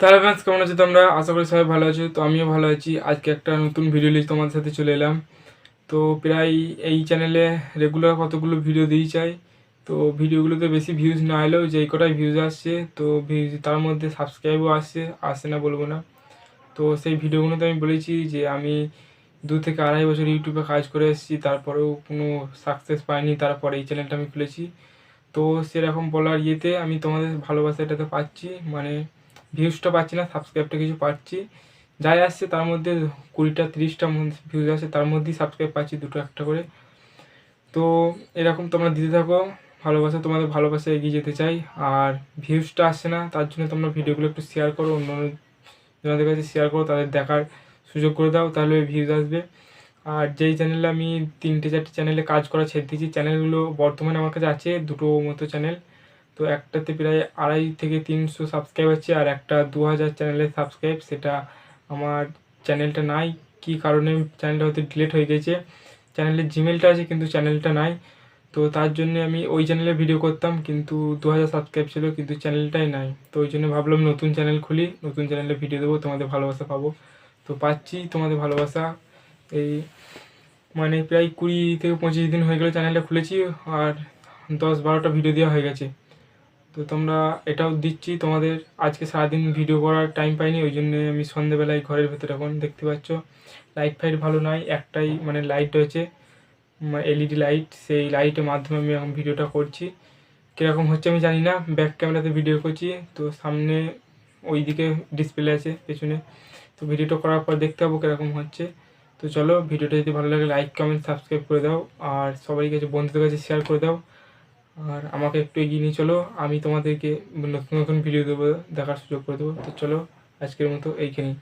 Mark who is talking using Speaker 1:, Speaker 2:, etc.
Speaker 1: তাহলে ফ্রেন্ডস, কেমন আছো তোমরা? আশা করি সবাই ভালো আছো। তো আমিও ভালো আছি। আজকে একটা নতুন ভিডিও নিয়ে তোমাদের সাথে চলে এলাম। তো প্রায় এই চ্যানেলে রেগুলার কতগুলো ভিডিও দিই চাই। তো ভিডিওগুলোতে বেশি ভিউজ না এলেও যেই কটাই ভিউজ আসছে, তো ভিউজ তার মধ্যে সাবস্ক্রাইবও আসে না বলবো না। তো সেই ভিডিওগুলোতে আমি বলেছি যে আমি 2 থেকে 2.5 বছর ইউটিউবে কাজ করে এসেছি, তারপরেও কোনো সাকসেস পাইনি, তারপরে এই চ্যানেলটা আমি খুলেছি। তো সেরকম বলার ইয়েতে আমি তোমাদের ভালোবাসাটাতে পাচ্ছি, মানে ভিউজটা পাচ্ছি না, সাবস্ক্রাইবটা কিছু পাচ্ছি। যাই আসছে তার মধ্যে 20টা 30টা ভিউজ আসে, তার মধ্যেই সাবস্ক্রাইব পাচ্ছি দুটো একটা করে। তো এরকম তোমরা দিতে থাকো ভালোবাসা, তোমাদের ভালোবাসা এগিয়ে যেতে চাই। আর ভিউজটা আসছে না, তার জন্য তোমরা ভিডিওগুলো একটু শেয়ার করো, অন্য জনদের কাছে শেয়ার করো, তাদের দেখার সুযোগ করে দাও, তাহলে ভিউজ আসবে। আর যেই চ্যানেলে আমি 3টে 4টে চ্যানেলে কাজ করা ছেড়ে দিয়েছি, চ্যানেলগুলো বর্তমানে আমার কাছে আছে দুটো মতো চ্যানেল। তো একটাতে প্রায় 250 থেকে 300 সাবস্ক্রাইব আছে, আর একটা 2000 চ্যানেলের সাবস্ক্রাইব, সেটা আমার চ্যানেলটা নাই। কী কারণে চ্যানেলটা হয়তো ডিলিট হয়ে গেছে। চ্যানেলের জিমেলটা আছে কিন্তু চ্যানেলটা নাই। তো তার জন্য আমি ওই চ্যানেলে ভিডিও করতাম, কিন্তু 2000 সাবস্ক্রাইব ছিল কিন্তু চ্যানেলটাই নাই। তো ওই জন্য ভাবলাম নতুন চ্যানেল খুলি, নতুন চ্যানেলে ভিডিও দেবো, তোমাদের ভালোবাসা পাবো। তো পাচ্ছি তোমাদের ভালোবাসা। এই মানে প্রায় 20 থেকে 25 দিন হয়ে গেলো চ্যানেলটা খুলেছি, আর 10-12টা ভিডিও দেওয়া হয়ে গেছে। তো তোমরা এটাও দিচ্ছি তোমাদের। আজকে সারাদিন ভিডিও করার টাইম পাইনি, ওই জন্য আমি সন্ধেবেলায় ঘরের ভেতরে এখন দেখতে পাচ্ছ লাইট ফাইট ভালো নয়, একটাই মানে লাইট রয়েছে, এলইডি লাইট, সেই লাইটের মাধ্যমে আমি এখন ভিডিওটা করছি। কীরকম হচ্ছে আমি জানি না, ব্যাক ক্যামেরাতে ভিডিও করছি, তো সামনে ওই দিকে ডিসপ্লে আছে পেছনে। তো ভিডিওটা করার পর দেখতে পাবো কীরকম হচ্ছে। তো চলো, ভিডিওটা যদি ভালো লাগে লাইক কমেন্ট সাবস্ক্রাইব করে দাও, আর সবাই কাছে বন্ধুদের কাছে শেয়ার করে দাও। আর আমাকে একটু এগিয়ে নিয়ে চলো, আমি তোমাদেরকে নতুন নতুন ভিডিও দেবো, দেখার সুযোগ করে দেবো। তো চলো, আজকের মতো এইখানেই।